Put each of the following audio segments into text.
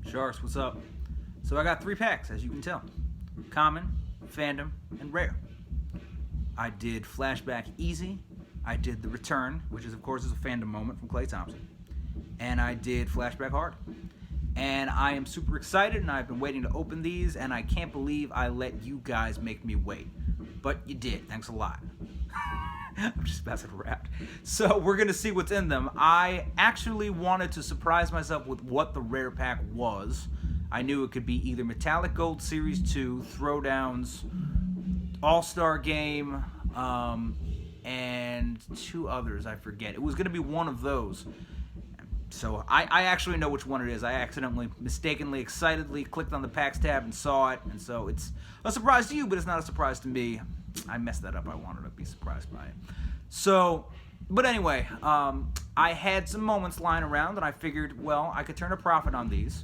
Sharks, what's up? So I got 3 packs, as you can tell. Common, Fandom, and Rare. I did Flashback Easy. I did The Return, which is, of course, is a Fandom moment from Clay Thompson. And I did Flashback Hard. And I am super excited, and I've been waiting to open these, and I can't believe I let you guys make me wait. But you did. Thanks a lot. I'm just messing around. So we're going to see what's in them. I actually wanted to surprise myself with what the rare pack was. I knew it could be either Metallic Gold Series 2, Throwdowns, All-Star Game, and 2 others, I forget. It was going to be one of those. So I actually know which one it is. I accidentally, mistakenly, excitedly clicked on the packs tab and saw it. And so it's a surprise to you, but it's not a surprise to me. I messed that up. I wanted to be surprised by it. So, but anyway, I had some moments lying around, and I figured, well, I could turn a profit on these.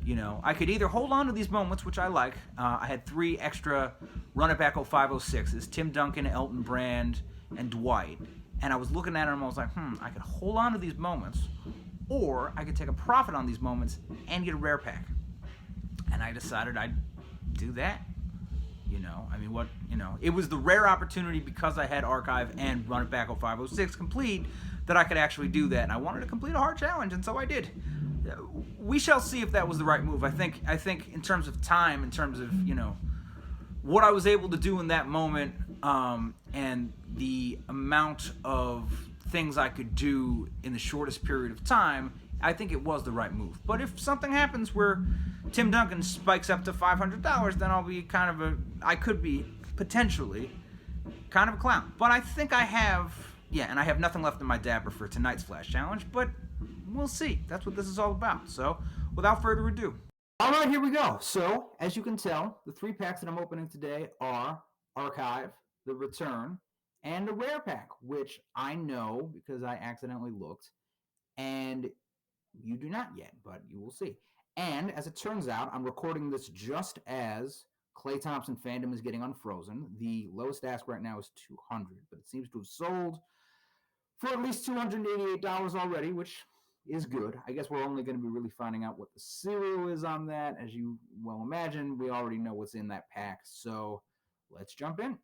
You know, I could either hold on to these moments, which I like. I had 3 extra Run It Back 0506s, Tim Duncan, Elton Brand, and Dwight. And I was looking at them, and I was like, I could hold on to these moments, or I could take a profit on these moments and get a rare pack. And I decided I'd do that. You know, I mean, it was the rare opportunity because I had Archive and Run It Back 0506 complete that I could actually do that. And I wanted to complete a hard challenge, and so I did. We shall see if that was the right move. I think in terms of time, in terms of, what I was able to do in that moment, and the amount of things I could do in the shortest period of time, I think it was the right move. But if something happens where Tim Duncan spikes up to $500, then I'll be I could be potentially kind of a clown. But I think I have, and I have nothing left in my dabber for tonight's Flash Challenge, but we'll see. That's what this is all about. So, without further ado. All right, here we go. So, as you can tell, the 3 packs that I'm opening today are Archive, The Return, and a rare pack, which I know because I accidentally looked, and you do not yet, but you will see. And as it turns out, I'm recording this just as Clay Thompson Fandom is getting unfrozen. The lowest ask right now is $200, but it seems to have sold for at least $288 already, which is good. I guess we're only going to be really finding out what the cereal is on that. As you well imagine, we already know what's in that pack. So let's jump in.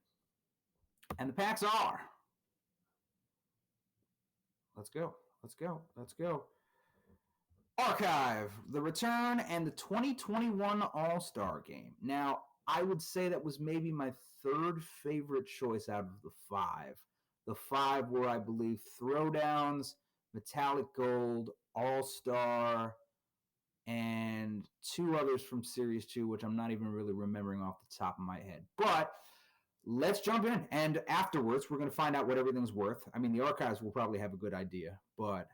And the packs are... Let's go. Archive, The Return, and the 2021 All-Star Game. Now, I would say that was maybe my 3rd favorite choice out of the 5. The 5 were, I believe, Throwdowns, Metallic Gold, All-Star, and 2 others from Series 2, which I'm not even really remembering off the top of my head. But let's jump in. And afterwards, we're going to find out what everything's worth. I mean, the archives will probably have a good idea, but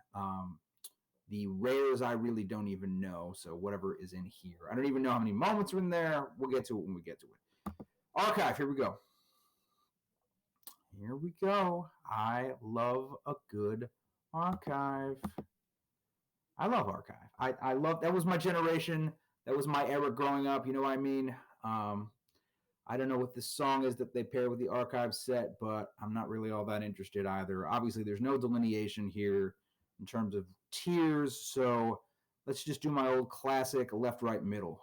the rares I really don't even know. So whatever is in here. I don't even know how many moments are in there. We'll get to it when we get to it. Archive, here we go. Here we go. I love a good archive. I love archive. I love, that was my generation. That was my era growing up. You know what I mean? I don't know what this song is that they pair with the archive set, but I'm not really all that interested either. Obviously, there's no delineation here in terms of tiers, so let's just do my old classic left, right, middle.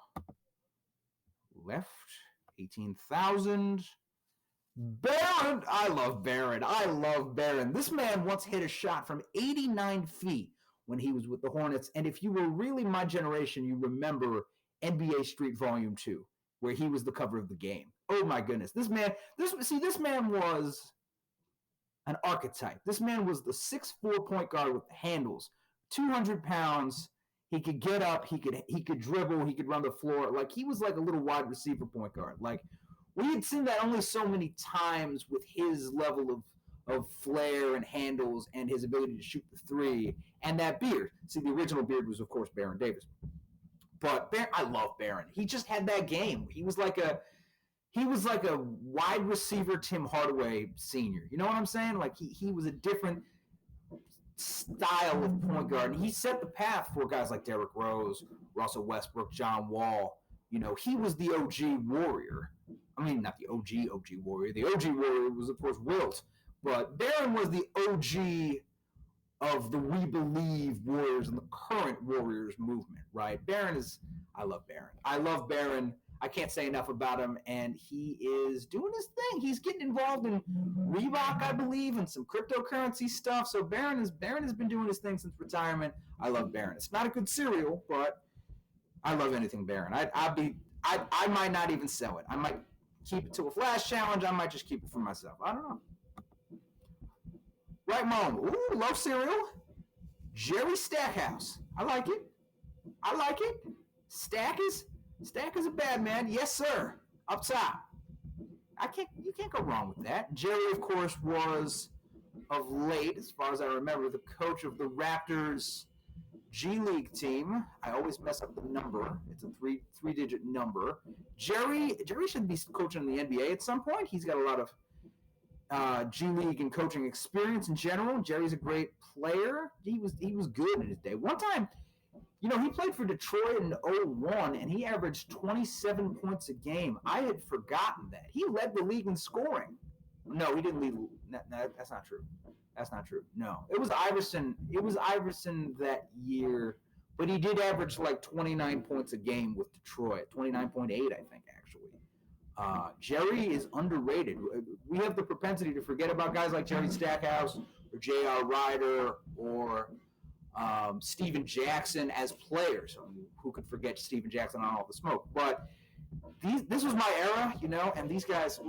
Left, 18,000. Baron! I love Baron. This man once hit a shot from 89 feet when he was with the Hornets, and if you were really my generation, you remember NBA Street Volume 2, where he was the cover of the game. Oh my goodness. This man was an archetype. This man was the 6'4" point guard with handles, 200 pounds. He could get up, he could dribble, he could run the floor. Like, he was like a little wide receiver point guard. Like, we had seen that only so many times with his level of flair and handles and his ability to shoot the 3 and that beard. See, the original beard was, of course, Baron Davis. But I love Baron. He just had that game. He was like a wide receiver Tim Hardaway Sr. You know what I'm saying? Like, he was a different style of point guard. And he set the path for guys like Derrick Rose, Russell Westbrook, John Wall. You know, he was the OG Warrior. I mean, not the OG Warrior. The OG Warrior was, of course, Wilt. But Baron was the OG of the We Believe Warriors and the current Warriors movement, right? Baron is I love Barron. I love Barron. I can't say enough about him, and he is doing his thing. He's getting involved in Reebok, I believe, and some cryptocurrency stuff. So Barron has been doing his thing since retirement. I love Barron. It's not a good cereal, but I love anything Barron. I might not even sell it. I might keep it to a flash challenge. I might just keep it for myself. I don't know. Right, Mom. Ooh, love cereal. Jerry Stackhouse. I like it. I like it. Stack is a bad man. Yes, sir. Up top. You can't go wrong with that. Jerry, of course, was of late, as far as I remember, the coach of the Raptors G League team. I always mess up the number. It's a three-digit number. Jerry should be coaching in the NBA at some point. He's got a lot of G League and coaching experience in general. Jerry's a great player. He was good in his day. One time, he played for Detroit in 01, and he averaged 27 points a game. I had forgotten that. He led the league in scoring. No, he didn't lead. No, that's not true. That's not true. No. It was Iverson. It was Iverson that year, but he did average like 29 points a game with Detroit. 29.8, I think, actually. Jerry is underrated. We have the propensity to forget about guys like Jerry Stackhouse or J.R. Ryder or Steven Jackson as players. Who could forget Steven Jackson on All the Smoke? But this was my era, and these guys,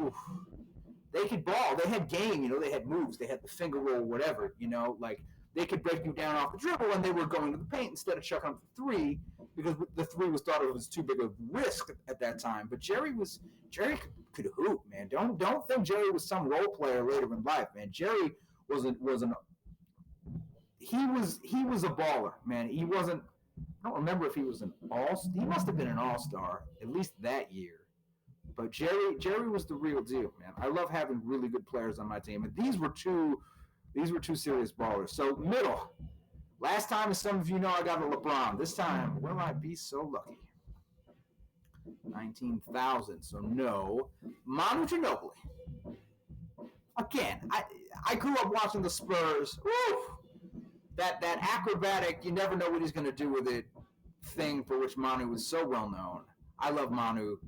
they could ball. They had game, they had moves. They had the finger roll, whatever, like they could break you down off the dribble, and they were going to the paint instead of chucking up the three because the three was thought of as too big a risk at that time. But Jerry could hoop, man. Don't think Jerry was some role player later in life, man. Jerry was a baller, man. He wasn't. I don't remember if he was an all. He must have been an all-star at least that year. But Jerry was the real deal, man. I love having really good players on my team, and these were two serious ballers. So middle. Last time, as some of you know, I got a LeBron. This time, will I be so lucky? 19,000. So no, Manu Ginobili. Again, I grew up watching the Spurs. Woo! That acrobatic, you never know what he's going to do with it thing for which Manu was so well known. I love Manu.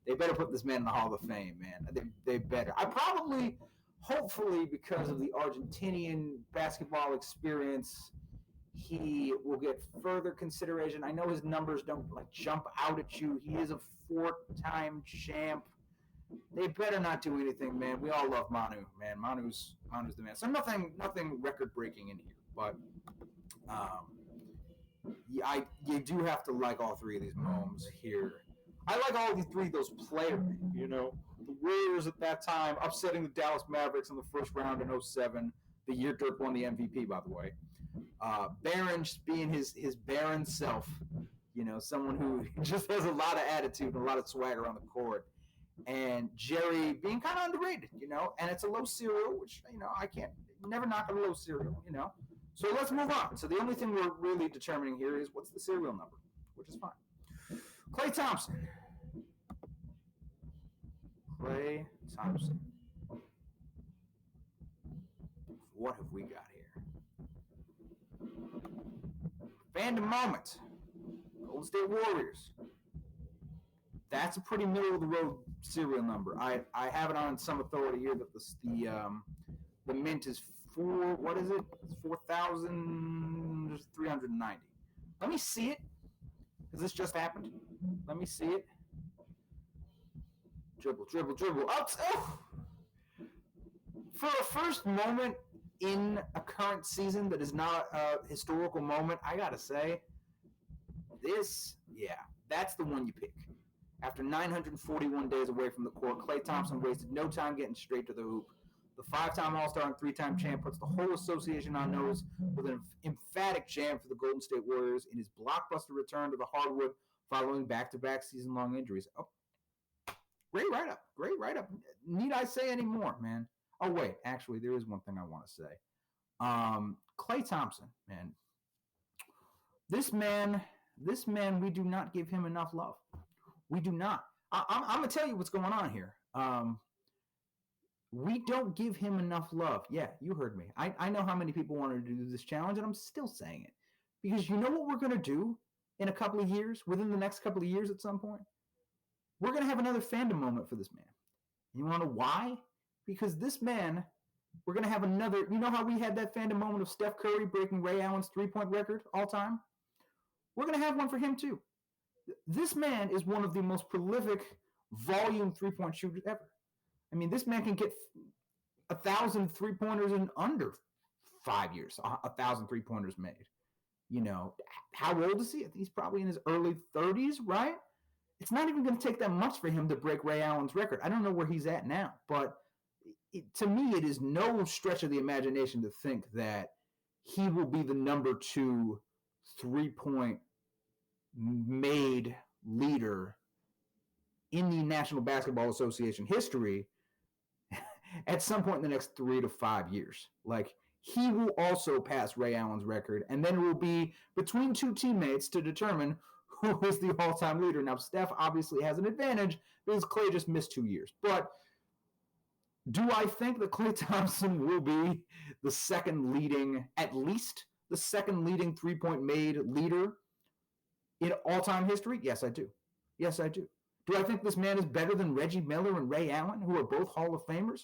They better put this man in the Hall of Fame, man. They better. Hopefully, because of the Argentinian basketball experience, he will get further consideration. I know his numbers don't jump out at you. He is a 4-time champ. They better not do anything, man. We all love Manu, man. Manu's the man. So nothing record breaking in here, but you do have to like all three of these moms here. I like all these three of those players. The Warriors at that time upsetting the Dallas Mavericks in the first round in 07, the year Dirk won the MVP, by the way. Barron just being his Barron self, someone who just has a lot of attitude and a lot of swagger on the court. And Jerry being kind of underrated, and it's a low cereal, which, I can't never knock a low cereal, So let's move on. So the only thing we're really determining here is what's the serial number, which is fine. Klay Thompson. What have we got here? Fandom moment. Golden State Warriors. That's a pretty middle of the road serial number. I have it on some authority here that the mint is 4,390. Let me see it. Because this just happened. Let me see it. Dribble. Oh! For a first moment in a current season that is not a historical moment, I gotta say, that's the one you pick. After 941 days away from the court, Klay Thompson wasted no time getting straight to the hoop. The 5-time All-Star and 3-time champ puts the whole association on notice with an emphatic jam for the Golden State Warriors in his blockbuster return to the hardwood following back-to-back season-long injuries. Oh, great write-up. Need I say any more, man? Oh, wait. Actually, there is one thing I want to say. Klay Thompson, man. This man, we do not give him enough love. We do not. I'm going to tell you what's going on here. We don't give him enough love. Yeah, you heard me. I know how many people wanted to do this challenge, and I'm still saying it. Because you know what we're going to do? in a couple of years, within the next couple of years at some point, we're going to have another fandom moment for this man. You want to know why? Because this man, we're going to have another, you know how we had that fandom moment of Steph Curry breaking Ray Allen's three-point record all time? We're going to have one for him too. This man is one of the most prolific volume three-point shooters ever. I mean, this man can get 1,000 three-pointers in under 5 years, 1,000 three-pointers made. You know, how old is he? He's probably in his early 30s, right? It's not even going to take that much for him to break Ray Allen's record. I don't know where he's at now, but to me, it is no stretch of the imagination to think that he will be the number 2 three-point made leader in the National Basketball Association history at some point in the next 3 to 5 years. Like, he will also pass Ray Allen's record, and then it will be between two teammates to determine who is the all-time leader. Now, Steph obviously has an advantage because Klay just missed 2 years. But do I think that Klay Thompson will be the second leading, at least the second leading three-point made leader in all-time history? Yes, I do. Yes, I do. Do I think this man is better than Reggie Miller and Ray Allen, who are both Hall of Famers?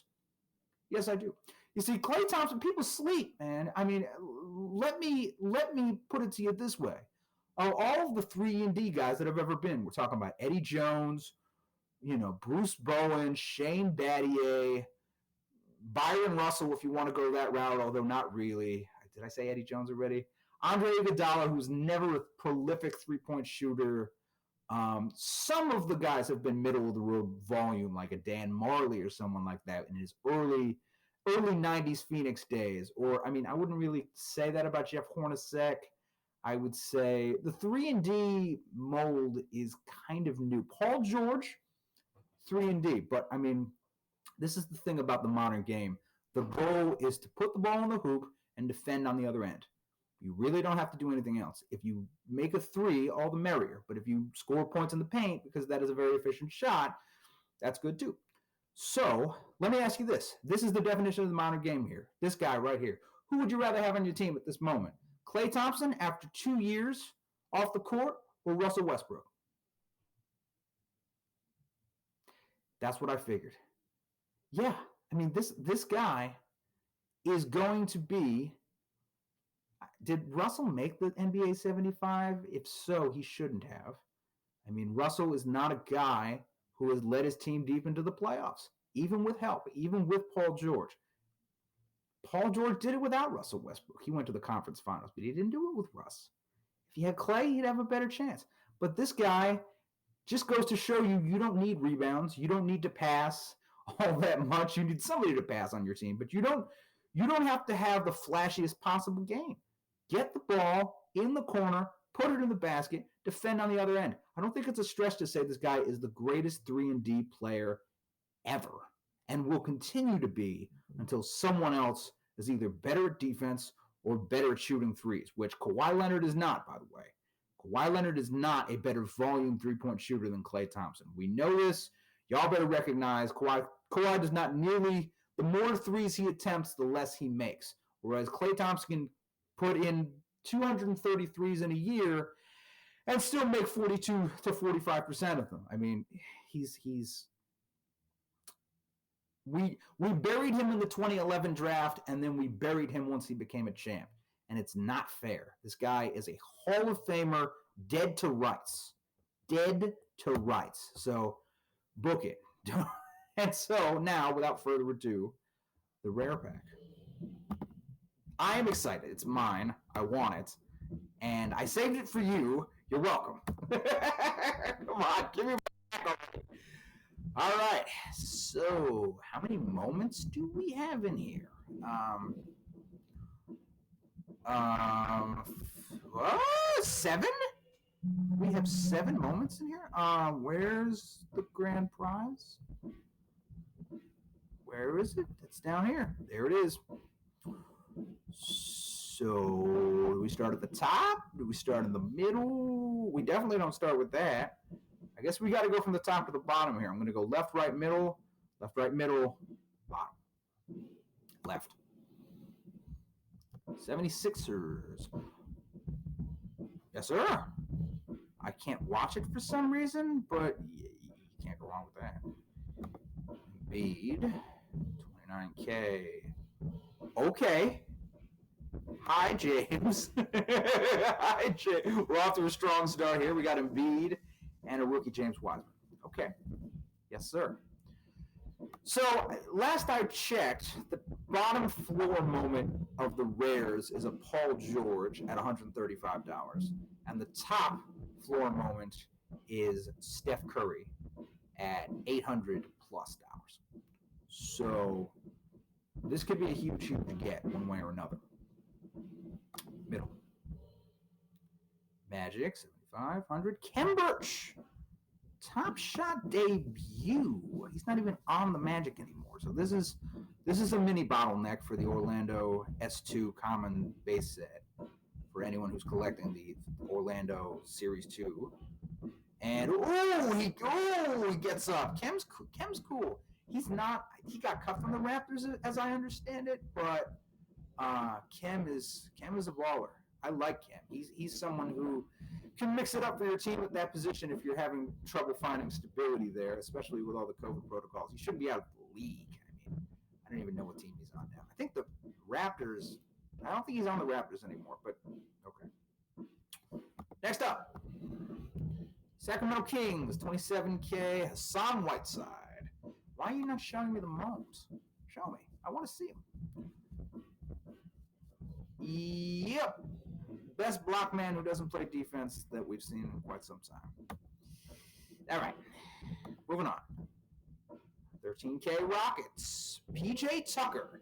Yes, I do. You see, Klay Thompson, people sleep, man. I mean, let me put it to you this way. Of all of the 3-and-D guys that have ever been, we're talking about Eddie Jones, you know, Bruce Bowen, Shane Battier, Byron Russell, if you want to go that route, although not really. Did I say Eddie Jones already? Andre Iguodala, who's never a prolific three-point shooter. Some of the guys have been middle-of-the-road volume, like a Dan Marley or someone like that in his early 90s Phoenix days. Or, I mean, I wouldn't really say that about Jeff Hornacek. I would say the 3-and-D mold is kind of new. Paul George, 3-and-D. But, I mean, this is the thing about the modern game. The goal is to put the ball in the hoop and defend on the other end. You really don't have to do anything else. If you make a three, all the merrier. But if you score points in the paint, because that is a very efficient shot, that's good too. So let me ask you this. This is the definition of the modern game here. This guy right here. Who would you rather have on your team at this moment? Klay Thompson after 2 years off the court, or Russell Westbrook? That's what I figured. Yeah, I mean, this guy is going to be... Did Russell make the NBA 75? If so, he shouldn't have. I mean, Russell is not a guy who has led his team deep into the playoffs, even with help, even with Paul George. Paul George did it without Russell Westbrook. He went to the conference finals, but he didn't do it with Russ. If he had Klay, he'd have a better chance. But this guy just goes to show you, you don't need rebounds. You don't need to pass all that much. You need somebody to pass on your team, but you don't have to have the flashiest possible game. Get the ball in the corner, put it in the basket, defend on the other end. I don't think it's a stretch to say this guy is the greatest 3-and-D player ever and will continue to be until someone else is either better at defense or better at shooting threes, which Kawhi Leonard is not, by the way. Kawhi Leonard is not a better volume three-point shooter than Klay Thompson. We know this. Y'all better recognize Kawhi does not nearly, the more threes he attempts, the less he makes. Whereas Klay Thompson can put in 233s in a year and still make 42 to 45% of them. I mean, we buried him in the 2011 draft, and then we buried him once he became a champ. And it's not fair. This guy is a Hall of Famer, dead to rights. Dead to rights. So book it. And so now, without further ado, the rare pack. I am excited. It's mine. I want it. And I saved it for you. You're welcome. Come on, give me my back already. All right. So, how many moments do we have in here? 7? We have 7 moments in here. Where's the grand prize? Where is it? It's down here. There it is. So, do we start at the top? Do we start in the middle? We definitely don't start with that. I guess we got to go from the top to the bottom here. I'm going to go left, right, middle, bottom. Left. 76ers. Yes, sir. I can't watch it for some reason, but you can't go wrong with that. Embiid, 29K. Okay. Hi, James. Hi, James. We're off to a strong start here. We got Embiid and a rookie, James Wiseman. Okay. Yes, sir. So last I checked, the bottom floor moment of the rares is a Paul George at $135, and the top floor moment is Steph Curry at $800 plus. So this could be a huge get one way or another. Middle. Magic 7,500. Kem Birch. Top Shot debut. He's not even on the Magic anymore. So this is a mini bottleneck for the Orlando S2 common base set for anyone who's collecting the Orlando Series 2. And he gets up. Kem's cool. He got cut from the Raptors as I understand it, but Kem is a baller. I like Kem. He's someone who can mix it up for your team at that position if you're having trouble finding stability there, especially with all the COVID protocols. He shouldn't be out of the league. I mean, I don't even know what team he's on now. I think the Raptors. I don't think he's on the Raptors anymore, but okay. Next up, Sacramento Kings, 27K, Hassan Whiteside. Why are you not showing me the moms? Show me. I want to see him. Yep. Best block man who doesn't play defense that we've seen in quite some time. All right. Moving on. 13K Rockets. PJ Tucker.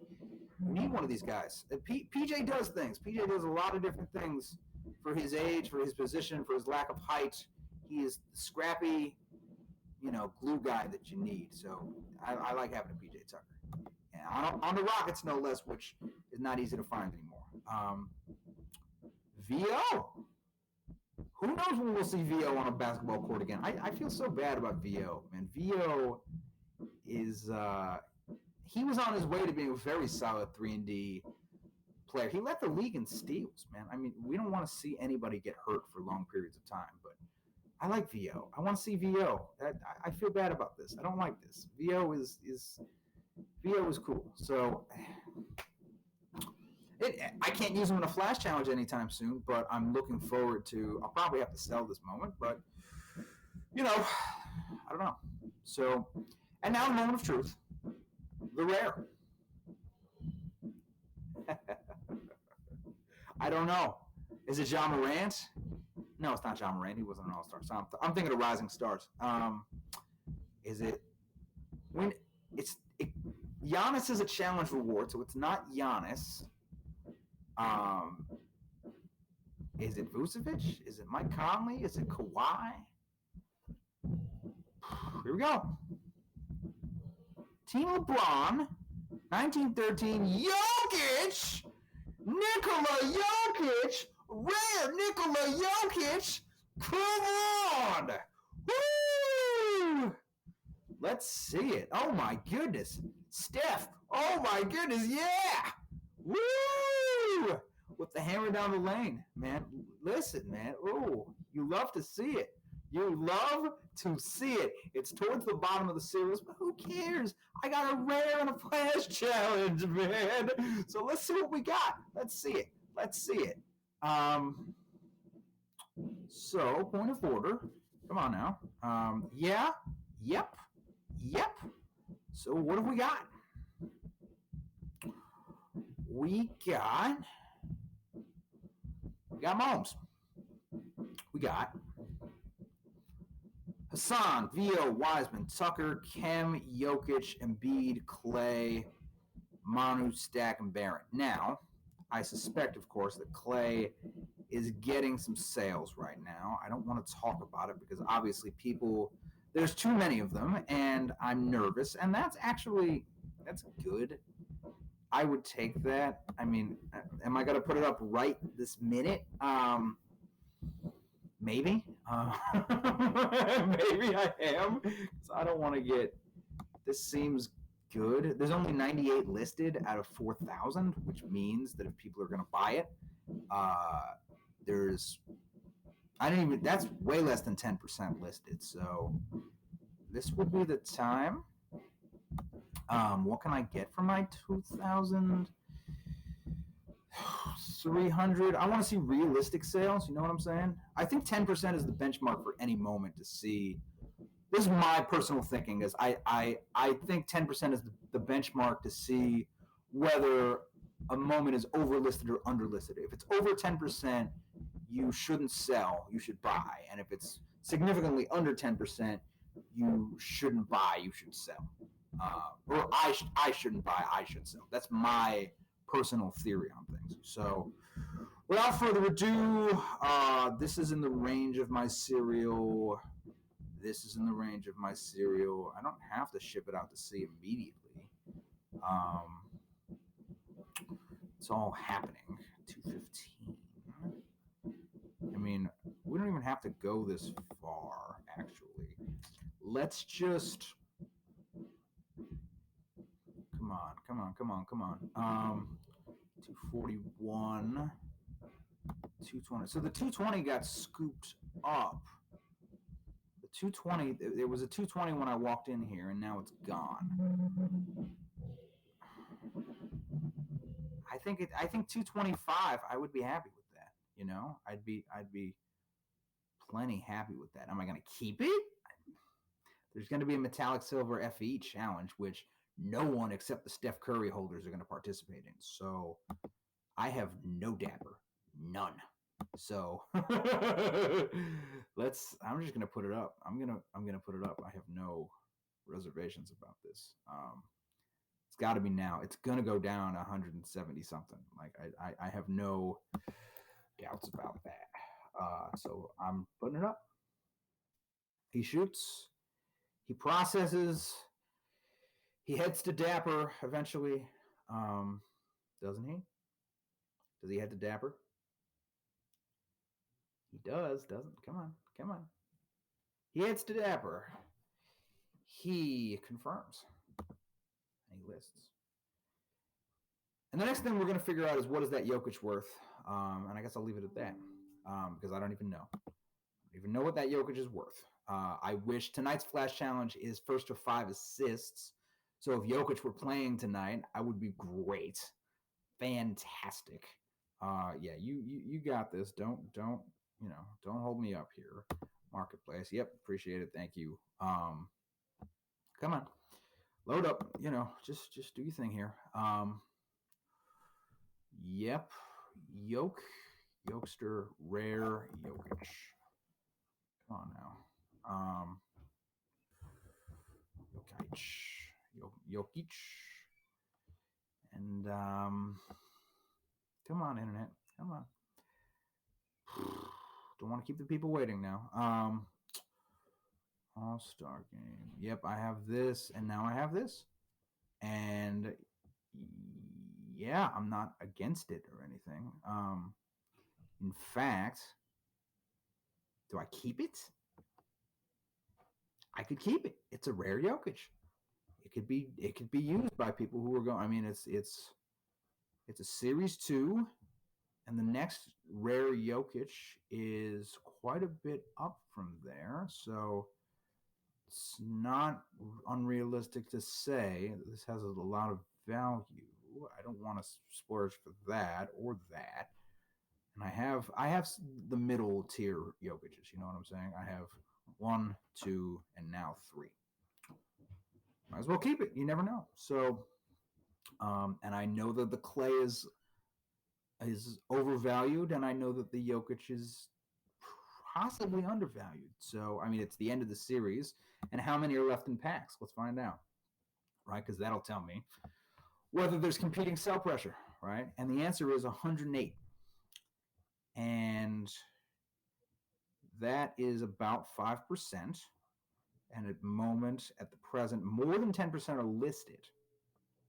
We need one of these guys. PJ does things. PJ does a lot of different things for his age, for his position, for his lack of height. He is the scrappy, glue guy that you need. So I like having a PJ Tucker. And on the Rockets, no less, which is not easy to find anymore. VO. Who knows when we'll see VO on a basketball court again? I feel so bad about VO, man. VO is he was on his way to being a very solid 3-and-D player. He led the league in steals, man. I mean, we don't want to see anybody get hurt for long periods of time, but I like VO. I want to see VO. I feel bad about this. I don't like this. VO is cool. So I can't use him in a flash challenge anytime soon, but I'm looking forward to. I'll probably have to sell this moment, but I don't know. So, and now the moment of truth, the rare. I don't know. Is it John Morant? No, it's not John Morant. He wasn't an All-Star. So I'm thinking of Rising Stars. Is it? Giannis is a challenge reward, so it's not Giannis. Is it Vucevic? Is it Mike Conley? Is it Kawhi? Here we go. Team LeBron, 1913, Jokic, Nikola Jokic, rare Nikola Jokic. Come on! Woo! Let's see it. Oh my goodness. Steph. Oh my goodness, yeah! Woo! With the hammer down the lane, man. Listen, man. Oh, you love to see it. You love to see it. It's towards the bottom of the series, but who cares? I got a rare and a flash challenge, man. So let's see what we got. Let's see it. So, point of order. Come on now. Yeah. Yep. So what have we got? We got Mahomes. We got Hassan, VO, Wiseman, Tucker, Kem, Jokic, Embiid, Clay, Manu, Stack, and Barrett. Now, I suspect, of course, that Clay is getting some sales right now. I don't want to talk about it because obviously there's too many of them, and I'm nervous. And that's good. I would take that. I mean, am I going to put it up right this minute? Maybe. Maybe I am. So I don't want to get. This seems good. There's only 98 listed out of 4,000, which means that if people are going to buy it, there's I didn't even. That's way less than 10% listed. So this would be the time. What can I get for my 2,300? I want to see realistic sales. You know what I'm saying? I think 10% is the benchmark for any moment to see. This is my personal thinking. Is I think 10% is the benchmark to see whether a moment is overlisted or underlisted. If it's over 10%, you shouldn't sell. You should buy. And if it's significantly under 10%, you shouldn't buy. You should sell. Or I shouldn't buy. I should sell. That's my personal theory on things. So, without further ado, this is in the range of my cereal. This is in the range of my cereal. I don't have to ship it out to sea immediately. It's all happening. 215. I mean, we don't even have to go this far, actually. Let's just. Come on. 241. 220. So the 220 got scooped up. The 220, there was a 220 when I walked in here, and now it's gone. I think 225. I would be happy with that. You know, I'd be plenty happy with that. Am I going to keep it? There's going to be a metallic silver FE challenge, which no one except the Steph Curry holders are going to participate in. So I have no dapper, none. So I'm just gonna put it up. I'm gonna put it up. I have no reservations about this. It's got to be now. It's gonna go down 170 something. Like I have no doubts about that. So I'm putting it up. He shoots. He processes. He heads to Dapper eventually. Doesn't he? Does he head to Dapper? He doesn't. Come on. He heads to Dapper. He confirms. And he lists. And the next thing we're going to figure out is what is that Jokic worth? And I guess I'll leave it at that because I don't even know. I don't even know what that Jokic is worth. I wish tonight's Flash Challenge is first to 5 assists. So if Jokic were playing tonight, I would be great. Fantastic. Yeah, you got this. Don't hold me up here. Marketplace. Yep, appreciate it. Thank you. Come on. Load up. Just do your thing here. Yep. Yokester, rare Jokic. Come on now. Jokic. And come on, internet. Come on. Don't want to keep the people waiting now. All-Star Game. Yep, I have this, and now I have this. And yeah, I'm not against it or anything. In fact, do I keep it? I could keep it. It's a rare Jokic. It could be used by people who are going. I mean, it's a Series 2, and the next rare Jokic is quite a bit up from there. So it's not unrealistic to say this has a lot of value. I don't want to splurge for that or that. And I have the middle tier Jokic's. You know what I'm saying? I have 1, 2, and now 3. Might as well keep it. You never know. So, and I know that the Clay is overvalued, and I know that the Jokic is possibly undervalued. So, I mean, it's the end of the series, and how many are left in packs? Let's find out, right? Because that'll tell me whether there's competing sell pressure, right? And the answer is 108. And that is about 5%. And at the present, more than 10% are listed.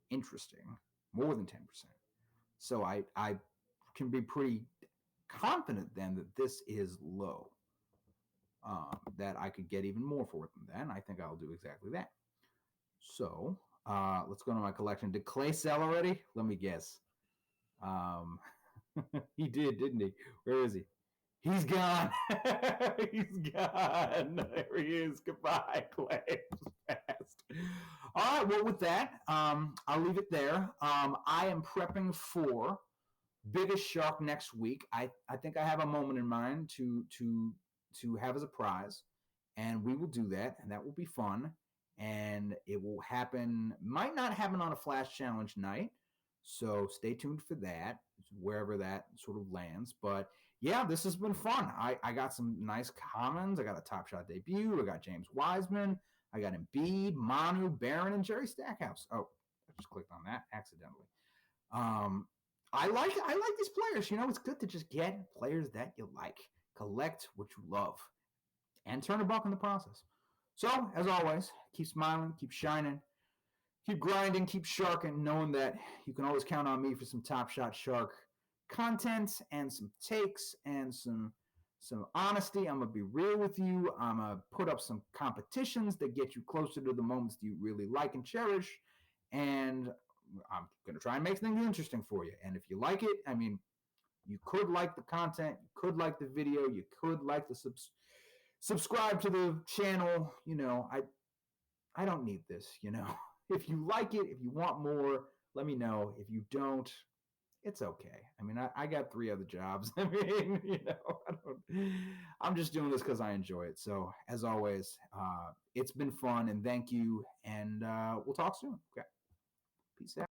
Interesting. More than 10%. So I can be pretty confident then that this is low. That I could get even more for it than that. And I think I'll do exactly that. So let's go to my collection. Did Clay sell already? Let me guess. He did, didn't he? Where is he? He's gone. He's gone. There he is. Goodbye, Clay. Fast. All right. Well, with that, I'll leave it there. I am prepping for biggest shark next week. I think I have a moment in mind to have as a prize, and we will do that, and that will be fun. And it will happen. Might not happen on a flash challenge night, so stay tuned for that, wherever that sort of lands. But yeah, this has been fun. I got some nice commons. I got a Top Shot debut. I got James Wiseman. I got Embiid, Manu, Barron, and Jerry Stackhouse. Oh, I just clicked on that accidentally. I like these players. You know, it's good to just get players that you like, collect what you love, and turn a buck in the process. So, as always, keep smiling, keep shining, keep grinding, keep sharking, knowing that you can always count on me for some Top Shot Shark content and some takes and some honesty. I'm gonna be real with you. I'm gonna put up some competitions that get you closer to the moments that you really like and cherish, and I'm gonna try and make things interesting for you. And if you like it, I mean, you could like the content, you could like the video, you could like the subscribe to the channel. You know, I don't need this. You know, if you like it, if you want more, let me know. If you don't, it's okay. I mean, I got 3 other jobs. I mean, you know, I'm just doing this because I enjoy it. So as always, it's been fun, and thank you. And we'll talk soon. Okay, peace out.